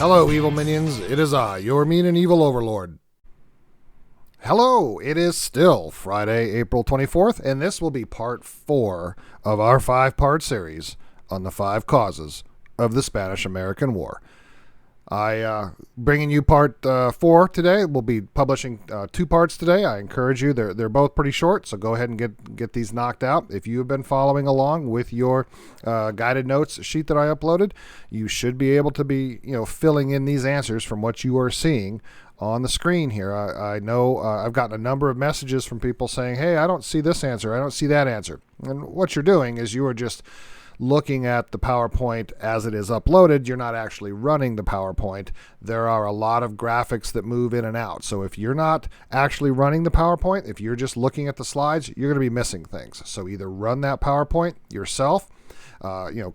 Hello, evil minions. It is I, your mean and evil overlord. Hello, it is still Friday, April 24th, and this will be part 4 of our 5-part series on the 5 causes of the Spanish-American War. Bringing you part 4 today. We'll be publishing 2 parts today. I encourage you. They're both pretty short, so go ahead and get these knocked out. If you have been following along with your guided notes sheet that I uploaded, you should be able to be filling in these answers from what you are seeing on the screen here. I know I've gotten a number of messages from people saying, hey, I don't see this answer, I don't see that answer. And what you're doing is you are just looking at the PowerPoint as it is uploaded. You're not actually running the PowerPoint. There are a lot of graphics that move in and out. So if you're not actually running the PowerPoint, if you're just looking at the slides, you're going to be missing things. So either run that PowerPoint yourself,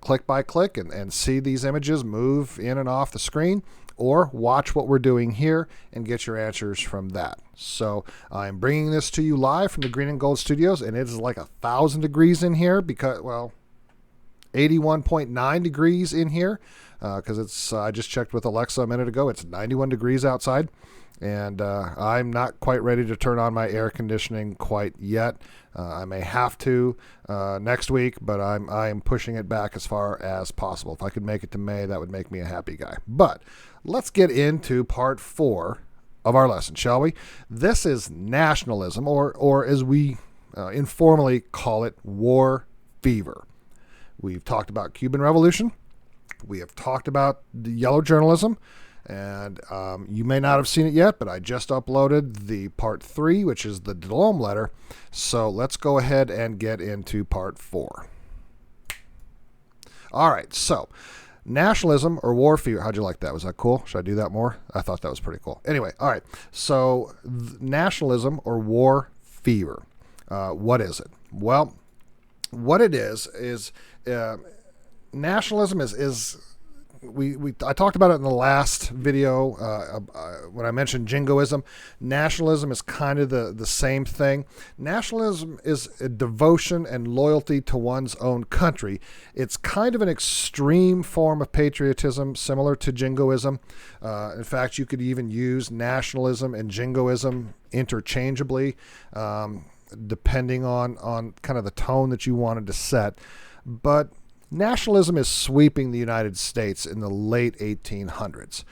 click by click and see these images move in and off the screen, or watch what we're doing here and get your answers from that. So I'm bringing this to you live from the Green and Gold Studios, and it is like 1,000 degrees in here because, 81.9 degrees in here because it's, I just checked with Alexa a minute ago, it's 91 degrees outside. And I'm not quite ready to turn on my air conditioning quite yet. I may have to next week, but I'm pushing it back as far as possible. If I could make it to May, that would make me a happy guy. But let's get into part 4 of our lesson, shall we? This is nationalism, or as we informally call it, war fever. We've talked about Cuban Revolution. We have talked about the yellow journalism. And you may not have seen it yet, but I just uploaded the part 3, which is the Delhomme letter. So let's go ahead and get into part 4. All right, so nationalism or war fever. How'd you like that? Was that cool? Should I do that more? I thought that was pretty cool. Anyway, all right. So nationalism or war fever. What is it? Well, what it is nationalism is I talked about it in the last video when I mentioned jingoism. Nationalism is kind of the same thing. Nationalism is a devotion and loyalty to one's own country. It's kind of an extreme form of patriotism, similar to jingoism. In fact, you could even use nationalism and jingoism interchangeably, depending on kind of the tone that you wanted to set. But nationalism is sweeping the United States in the late 1800s.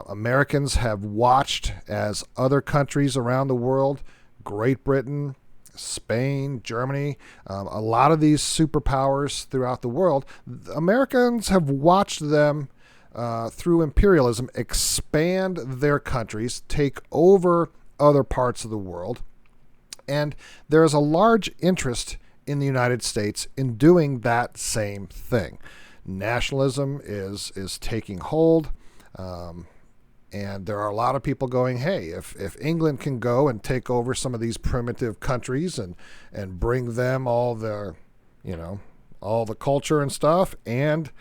Americans have watched as other countries around the world, Great Britain, Spain, Germany, a lot of these superpowers throughout the world, Americans have watched them through imperialism expand their countries, take over other parts of the world. And there is a large interest in the United States in doing that same thing. Nationalism is taking hold, and there are a lot of people going, hey, if England can go and take over some of these primitive countries and bring them all the culture and stuff and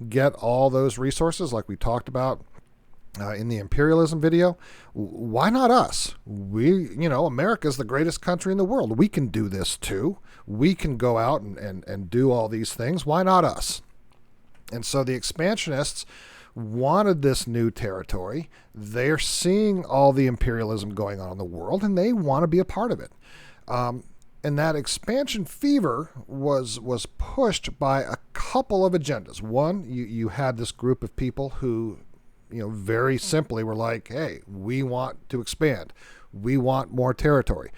get all those resources like we talked about in the imperialism video, why not us? America's the greatest country in the world. We can do this too. We can go out and do all these things. Why not us? And so the expansionists wanted this new territory. They're seeing all the imperialism going on in the world, and they want to be a part of it. And that expansion fever was pushed by a couple of agendas. One, you had this group of people who very simply were like, hey, we want to expand. We want more territory.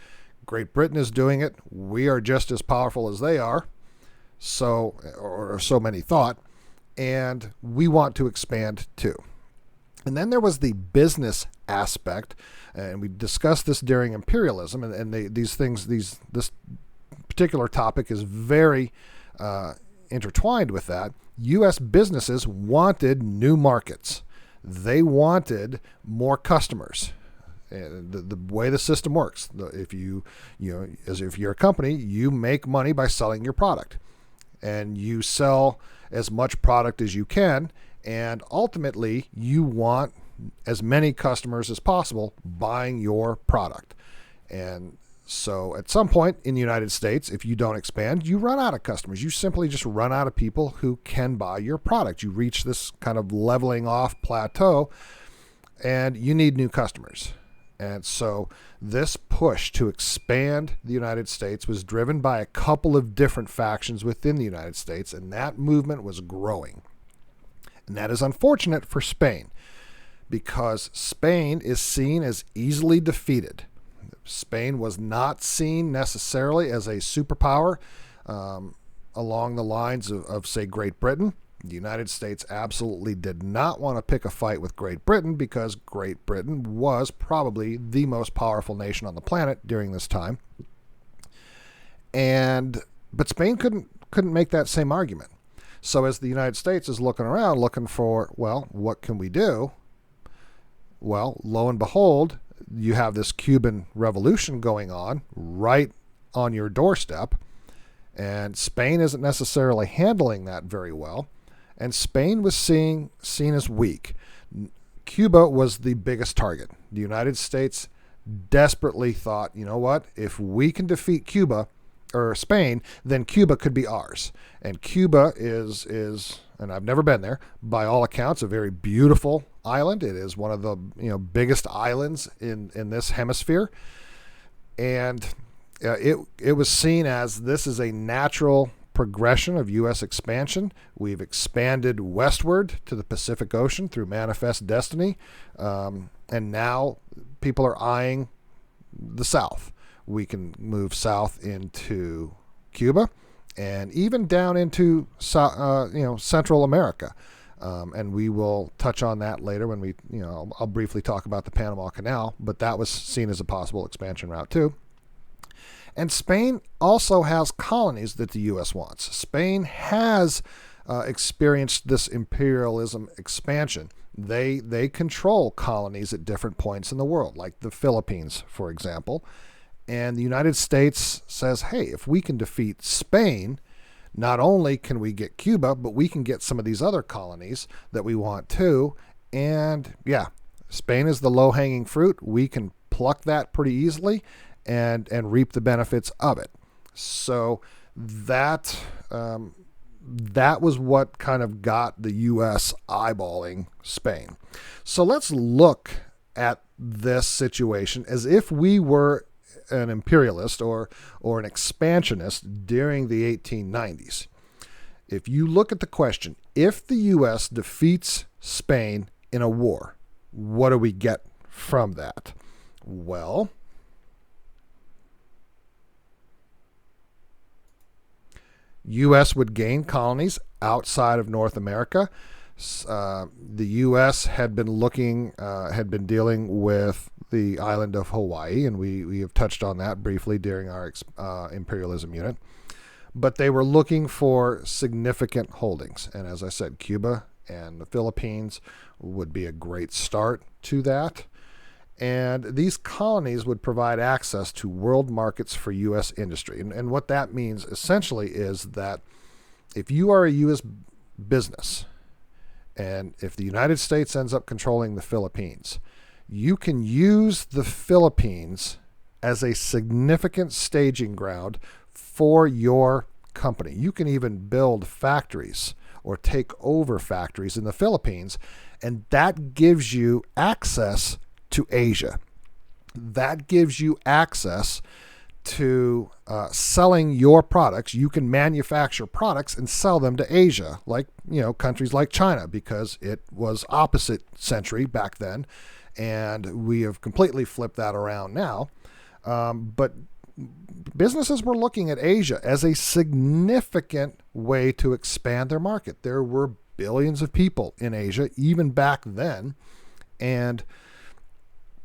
Great Britain is doing it. We are just as powerful as they are. Or so many thought. And we want to expand too. And then there was the business aspect. And we discussed this during imperialism. And this particular topic is very intertwined with that. U.S. businesses wanted new markets. They wanted more customers. And the way the system works, if you're a company, you make money by selling your product, and you sell as much product as you can, and ultimately you want as many customers as possible buying your product. And So at some point in the United States, if you don't expand, you run out of customers. You simply just run out of people who can buy your product. You reach this kind of leveling off plateau, and you need new customers. And so this push to expand the United States was driven by a couple of different factions within the United States, and that movement was growing. And that is unfortunate for Spain, because Spain is seen as easily defeated. Spain was not seen necessarily as a superpower along the lines of, say, Great Britain. The United States absolutely did not want to pick a fight with Great Britain, because Great Britain was probably the most powerful nation on the planet during this time. But Spain couldn't make that same argument. So as the United States is looking around, looking for, well, what can we do? Well, lo and behold, you have this Cuban revolution going on right on your doorstep, and Spain isn't necessarily handling that very well, and Spain was seen as weak. Cuba was the biggest target. The United States desperately thought, you know what, if we can defeat Cuba or Spain, then Cuba could be ours. And Cuba is, and I've never been there, by all accounts, a very beautiful island. It is one of the biggest islands in this hemisphere, and it was seen as this is a natural progression of U.S. expansion. We've expanded westward to the Pacific Ocean through Manifest Destiny, and now people are eyeing the South. We can move south into Cuba, and even down into Central America. And we will touch on that later when we, I'll briefly talk about the Panama Canal, but that was seen as a possible expansion route too. And Spain also has colonies that the U.S. wants. Spain has experienced this imperialism expansion. They control colonies at different points in the world, like the Philippines, for example. And the United States says, hey, if we can defeat Spain, not only can we get Cuba, but we can get some of these other colonies that we want too. And yeah, Spain is the low-hanging fruit. We can pluck that pretty easily and reap the benefits of it. So that was what kind of got the U.S. eyeballing Spain. So let's look at this situation as if we were an imperialist or an expansionist during the 1890s. If you look at the question, if the U.S. defeats Spain in a war, what do we get from that? Well, U.S. would gain colonies outside of North America. The U.S. had been dealing with the island of Hawaii, and we have touched on that briefly during our imperialism unit. But they were looking for significant holdings, and as I said, Cuba and the Philippines would be a great start to that. And these colonies would provide access to world markets for U.S. industry. And what that means essentially is that if you are a U.S. business, and if the United States ends up controlling the Philippines, you can use the Philippines as a significant staging ground for your company. You can even build factories or take over factories in the Philippines, and that gives you access to Asia. That gives you access to selling your products. You can manufacture products and sell them to Asia, like countries like China, because it was opposite century back then, and we have completely flipped that around now. But businesses were looking at Asia as a significant way to expand their market. There were billions of people in Asia even back then, and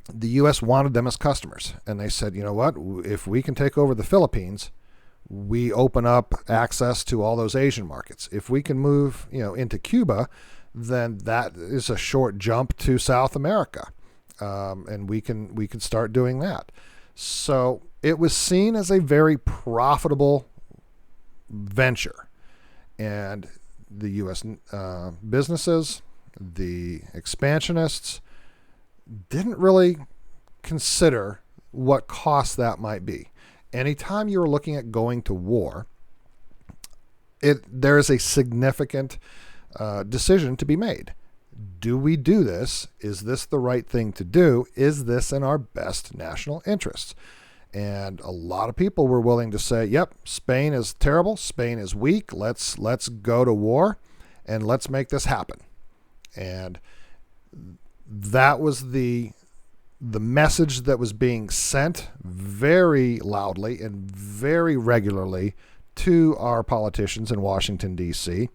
the U.S. wanted them as customers. And they said, you know what, if we can take over the Philippines, we open up access to all those Asian markets. If we can move into Cuba, then that is a short jump to South America, and we can start doing that. So it was seen as a very profitable venture, and the U.S. Businesses, the expansionists, didn't really consider what cost that might be. Anytime you're looking at going to war, there is a significant decision to be made. Do we do this? Is this the right thing to do? Is this in our best national interests? And a lot of people were willing to say, yep, Spain is terrible. Spain is weak. Let's go to war and let's make this happen. And that was the message that was being sent very loudly and very regularly to our politicians in Washington, D.C.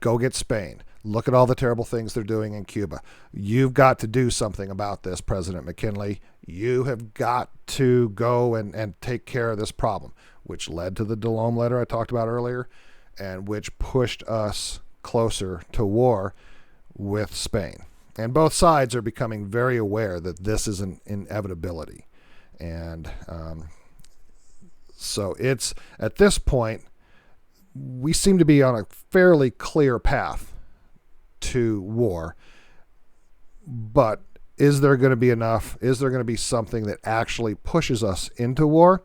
Go get Spain. Look at all the terrible things they're doing in Cuba. You've got to do something about this, President McKinley. You have got to go and take care of this problem, which led to the DeLome letter I talked about earlier, and which pushed us closer to war with Spain. And both sides are becoming very aware that this is an inevitability. And so it's, at this point, we seem to be on a fairly clear path to war. But is there going to be enough? Is there going to be something that actually pushes us into war?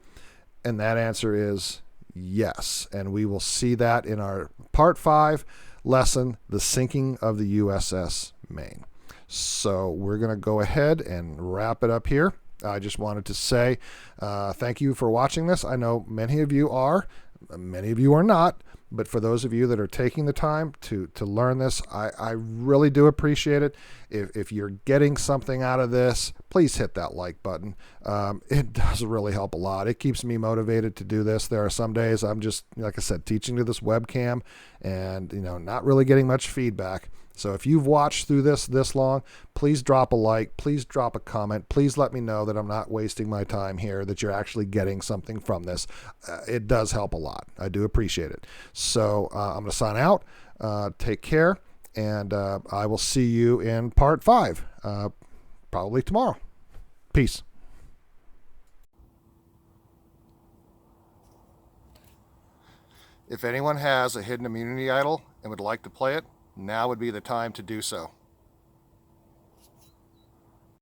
And that answer is yes. And we will see that in our Part 5 lesson, The Sinking of the USS Maine. So we're going to go ahead and wrap it up here. I just wanted to say thank you for watching this. I know many of you are not. But for those of you that are taking the time to learn this, I really do appreciate it. If you're getting something out of this, please hit that like button. It does really help a lot. It keeps me motivated to do this. There are some days I'm just, like I said, teaching to this webcam and, not really getting much feedback. So if you've watched through this long, please drop a like, please drop a comment, please let me know that I'm not wasting my time here, that you're actually getting something from this. It does help a lot. I do appreciate it. So I'm going to sign out. Take care, and I will see you in Part 5, probably tomorrow. Peace. If anyone has a hidden immunity idol and would like to play it, now would be the time to do so.